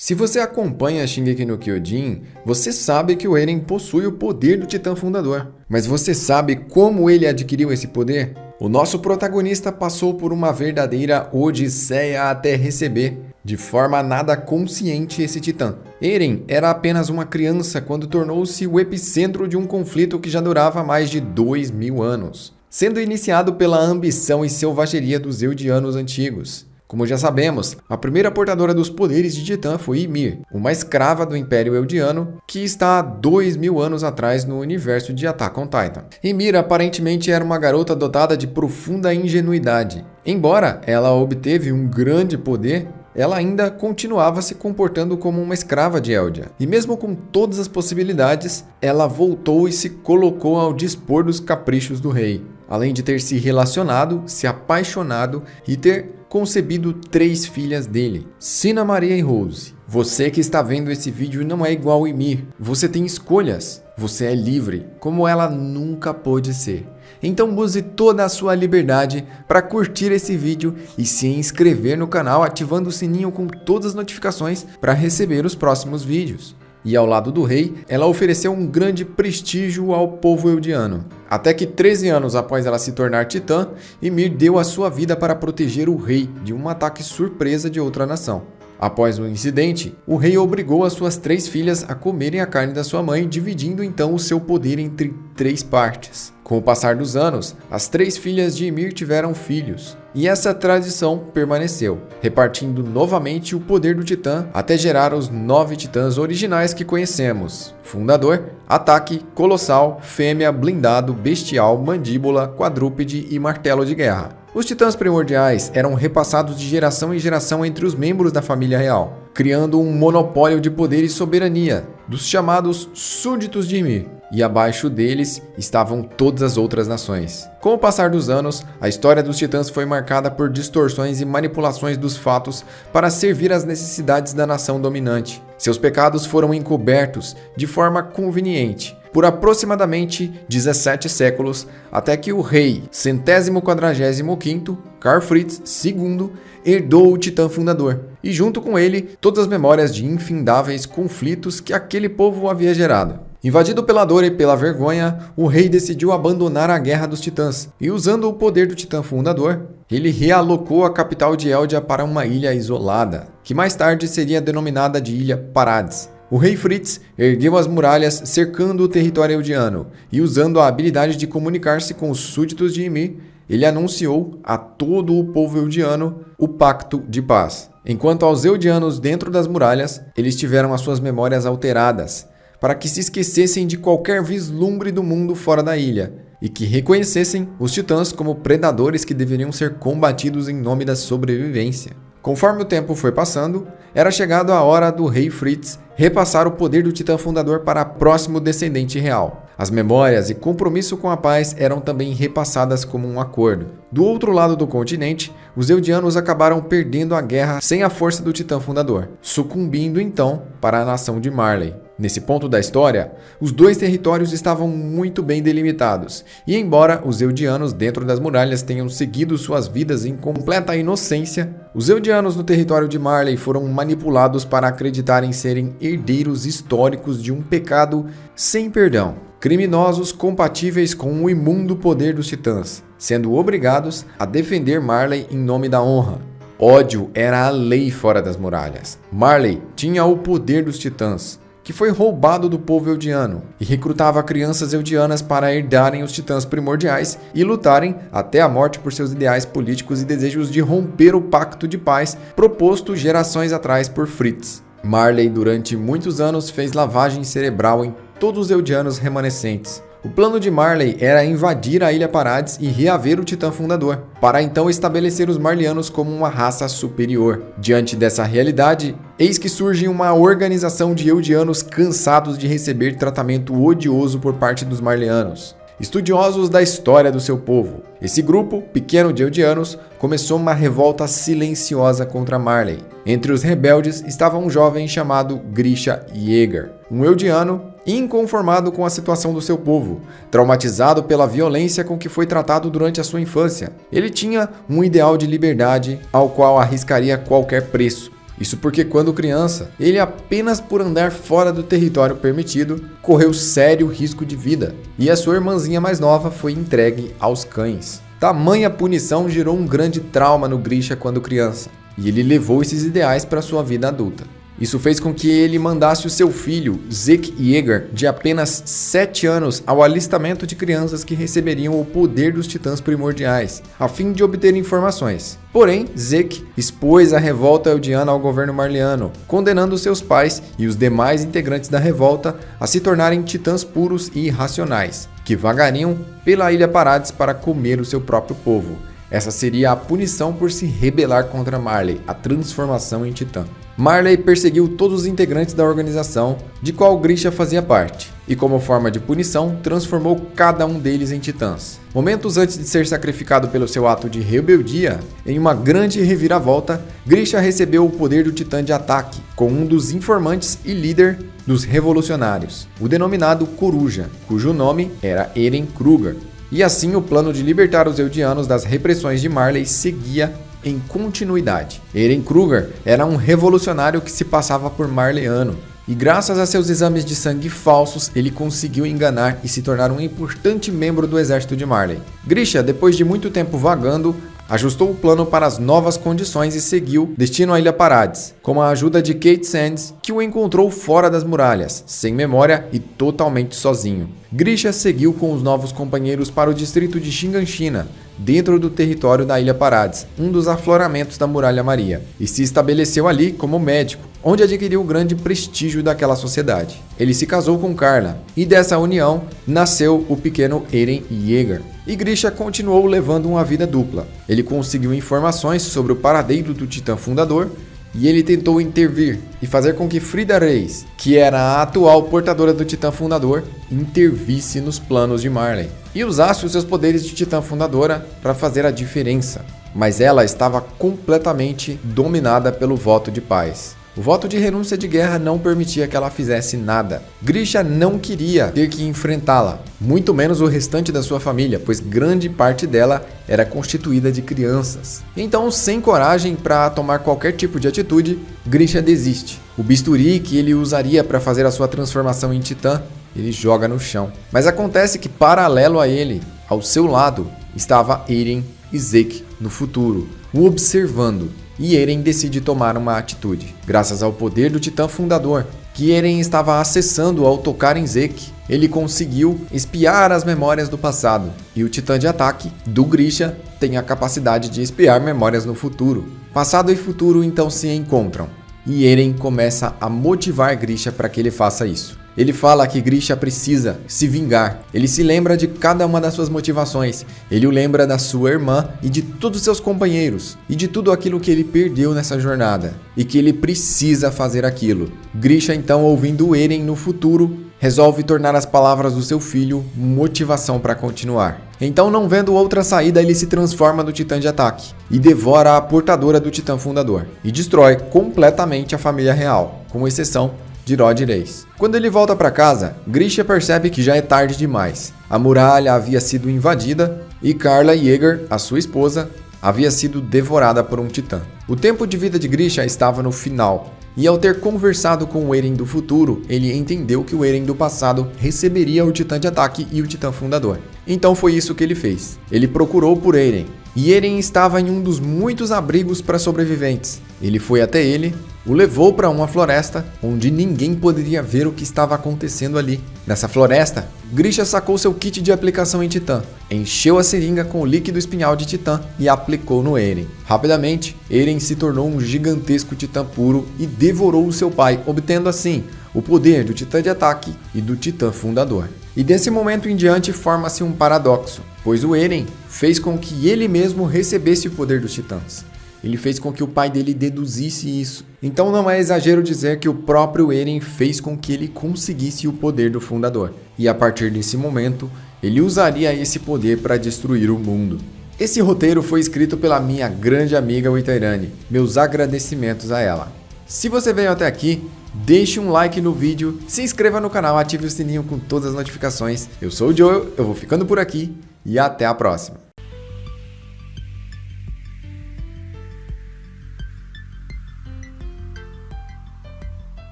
Se você acompanha Shingeki no Kyojin, você sabe que o Eren possui o poder do Titã Fundador. Mas você sabe como ele adquiriu esse poder? O nosso protagonista passou por uma verdadeira odisseia até receber, de forma nada consciente, esse Titã. Eren era apenas uma criança quando tornou-se o epicentro de um conflito que já durava mais de 2000 anos, sendo iniciado pela ambição e selvageria dos Eldianos antigos. Como já sabemos, a primeira portadora dos poderes de Titã foi Ymir, uma escrava do Império Eldiano que está há 2000 anos atrás no universo de Attack on Titan. Ymir aparentemente era uma garota dotada de profunda ingenuidade. Embora ela obteve um grande poder, ela ainda continuava se comportando como uma escrava de Eldia. E mesmo com todas as possibilidades, ela voltou e se colocou ao dispor dos caprichos do rei, além de ter se relacionado, se apaixonado e ter concebido 3 filhas dele, Sina, Maria e Rose. Você que está vendo esse vídeo não é igual a Ymir. Você tem escolhas. Você é livre, como ela nunca pôde ser. Então use toda a sua liberdade para curtir esse vídeo e se inscrever no canal ativando o sininho com todas as notificações para receber os próximos vídeos. E ao lado do rei, ela ofereceu um grande prestígio ao povo eldiano. Até que 13 anos após ela se tornar titã, Ymir deu a sua vida para proteger o rei de um ataque surpresa de outra nação. Após o incidente, o rei obrigou as suas 3 filhas a comerem a carne da sua mãe, dividindo então o seu poder entre 3 partes. Com o passar dos anos, as 3 filhas de Ymir tiveram filhos, e essa tradição permaneceu, repartindo novamente o poder do Titã até gerar os 9 titãs originais que conhecemos: Fundador, Ataque, Colossal, Fêmea, Blindado, Bestial, Mandíbula, Quadrúpede e Martelo de Guerra. Os titãs primordiais eram repassados de geração em geração entre os membros da família real, criando um monopólio de poder e soberania dos chamados súditos de Ymir, e abaixo deles estavam todas as outras nações. Com o passar dos anos, a história dos titãs foi marcada por distorções e manipulações dos fatos para servir às necessidades da nação dominante. Seus pecados foram encobertos de forma conveniente por aproximadamente 17 séculos, até que o rei 145º, Karlfritz II, herdou o Titã Fundador, e junto com ele todas as memórias de infindáveis conflitos que aquele povo havia gerado. Invadido pela dor e pela vergonha, o rei decidiu abandonar a Guerra dos Titãs, e usando o poder do Titã Fundador, ele realocou a capital de Eldia para uma ilha isolada, que mais tarde seria denominada de Ilha Parades. O rei Fritz ergueu as muralhas cercando o território eldiano, e usando a habilidade de comunicar-se com os súditos de Ymir, ele anunciou a todo o povo eldiano o Pacto de Paz. Enquanto aos eldianos dentro das muralhas, eles tiveram as suas memórias alteradas, para que se esquecessem de qualquer vislumbre do mundo fora da ilha, e que reconhecessem os titãs como predadores que deveriam ser combatidos em nome da sobrevivência. Conforme o tempo foi passando, era chegado a hora do rei Fritz repassar o poder do Titã Fundador para próximo descendente real. As memórias e compromisso com a paz eram também repassadas como um acordo. Do outro lado do continente, os eldianos acabaram perdendo a guerra sem a força do Titã Fundador, sucumbindo então para a nação de Marley. Nesse ponto da história, os 2 territórios estavam muito bem delimitados, e embora os eldianos dentro das muralhas tenham seguido suas vidas em completa inocência, os eldianos no território de Marley foram manipulados para acreditarem serem herdeiros históricos de um pecado sem perdão. Criminosos compatíveis com o imundo poder dos titãs, sendo obrigados a defender Marley em nome da honra. Ódio era a lei fora das muralhas. Marley tinha o poder dos titãs, que foi roubado do povo eldiano, e recrutava crianças eldianas para herdarem os titãs primordiais e lutarem até a morte por seus ideais políticos e desejos de romper o pacto de paz proposto gerações atrás por Fritz. Marley durante muitos anos fez lavagem cerebral em todos os eldianos remanescentes. O plano de Marley era invadir a Ilha Parades e reaver o Titã Fundador, para então estabelecer os Marleyanos como uma raça superior. Diante dessa realidade, eis que surge uma organização de eldianos cansados de receber tratamento odioso por parte dos Marleyanos, estudiosos da história do seu povo. Esse grupo pequeno de eldianos começou uma revolta silenciosa contra Marley. Entre os rebeldes estava um jovem chamado Grisha Yeager, um eldiano inconformado com a situação do seu povo, traumatizado pela violência com que foi tratado durante a sua infância. Ele tinha um ideal de liberdade ao qual arriscaria qualquer preço. Isso porque quando criança, ele apenas por andar fora do território permitido, correu sério risco de vida, e a sua irmãzinha mais nova foi entregue aos cães. Tamanha punição gerou um grande trauma no Grisha quando criança, e ele levou esses ideais para sua vida adulta. Isso fez com que ele mandasse o seu filho, Zeke Yeager, de apenas 7 anos, ao alistamento de crianças que receberiam o poder dos titãs primordiais, a fim de obter informações. Porém, Zeke expôs a revolta eldiana ao governo marleano, condenando seus pais e os demais integrantes da revolta a se tornarem titãs puros e irracionais, que vagariam pela Ilha Parades para comer o seu próprio povo. Essa seria a punição por se rebelar contra Marley, a transformação em titã. Marley perseguiu todos os integrantes da organização, de qual Grisha fazia parte, e como forma de punição, transformou cada um deles em titãs. Momentos antes de ser sacrificado pelo seu ato de rebeldia, em uma grande reviravolta, Grisha recebeu o poder do titã de ataque, com um dos informantes e líder dos revolucionários, o denominado Coruja, cujo nome era Eren Kruger. E assim o plano de libertar os Eldianos das repressões de Marley seguia em continuidade. Eren Kruger era um revolucionário que se passava por marleano, e graças a seus exames de sangue falsos, ele conseguiu enganar e se tornar um importante membro do exército de Marley. Grisha, depois de muito tempo vagando, ajustou o plano para as novas condições e seguiu destino à Ilha Parades, com a ajuda de Kate Sands, que o encontrou fora das muralhas, sem memória e totalmente sozinho. Grisha seguiu com os novos companheiros para o distrito de Shiganshina, dentro do território da Ilha Parades, um dos afloramentos da Muralha Maria, e se estabeleceu ali como médico, onde adquiriu o grande prestígio daquela sociedade. Ele se casou com Carla, e dessa união nasceu o pequeno Eren Yeager. E Grisha continuou levando uma vida dupla. Ele conseguiu informações sobre o paradeiro do Titã Fundador, e ele tentou intervir e fazer com que Frida Reis, que era a atual portadora do Titã Fundador, intervisse nos planos de Marley e usasse os seus poderes de Titã Fundadora para fazer a diferença. Mas ela estava completamente dominada pelo voto de paz. O voto de renúncia de guerra não permitia que ela fizesse nada. Grisha não queria ter que enfrentá-la, muito menos o restante da sua família, pois grande parte dela era constituída de crianças. Então, sem coragem para tomar qualquer tipo de atitude, Grisha desiste. O bisturi que ele usaria para fazer a sua transformação em titã, ele joga no chão. Mas acontece que, paralelo a ele, ao seu lado, estava Eren e Zeke no futuro, o observando. E Eren decide tomar uma atitude. Graças ao poder do Titã Fundador, que Eren estava acessando ao tocar em Zeke, ele conseguiu espiar as memórias do passado. E o Titã de ataque do Grisha tem a capacidade de espiar memórias no futuro. Passado e futuro então se encontram. E Eren começa a motivar Grisha para que ele faça isso. Ele fala que Grisha precisa se vingar. Ele se lembra de cada uma das suas motivações. Ele o lembra da sua irmã e de todos os seus companheiros. E de tudo aquilo que ele perdeu nessa jornada. E que ele precisa fazer aquilo. Grisha, então, ouvindo Eren no futuro, resolve tornar as palavras do seu filho motivação para continuar. Então, não vendo outra saída, ele se transforma no Titã de ataque. E devora a portadora do Titã Fundador. E destrói completamente a família real. Com exceção de Rod Reis. Quando ele volta para casa, Grisha percebe que já é tarde demais. A muralha havia sido invadida e Carla Yeager, a sua esposa, havia sido devorada por um titã. O tempo de vida de Grisha estava no final, e ao ter conversado com o Eren do futuro, ele entendeu que o Eren do passado receberia o Titã de ataque e o Titã Fundador. Então foi isso que ele fez. Ele procurou por Eren, e Eren estava em um dos muitos abrigos para sobreviventes. Ele foi até ele, o levou para uma floresta onde ninguém poderia ver o que estava acontecendo ali. Nessa floresta, Grisha sacou seu kit de aplicação em titã, encheu a seringa com o líquido espinhal de titã e aplicou no Eren. Rapidamente, Eren se tornou um gigantesco titã puro e devorou o seu pai, obtendo assim o poder do Titã de ataque e do Titã Fundador. E desse momento em diante forma-se um paradoxo, pois o Eren fez com que ele mesmo recebesse o poder dos titãs. Ele fez com que o pai dele deduzisse isso. Então não é exagero dizer que o próprio Eren fez com que ele conseguisse o poder do Fundador. E a partir desse momento, ele usaria esse poder para destruir o mundo. Esse roteiro foi escrito pela minha grande amiga Witairane. Meus agradecimentos a ela. Se você veio até aqui, deixe um like no vídeo, se inscreva no canal, ative o sininho com todas as notificações. Eu sou o Joel, eu vou ficando por aqui e até a próxima.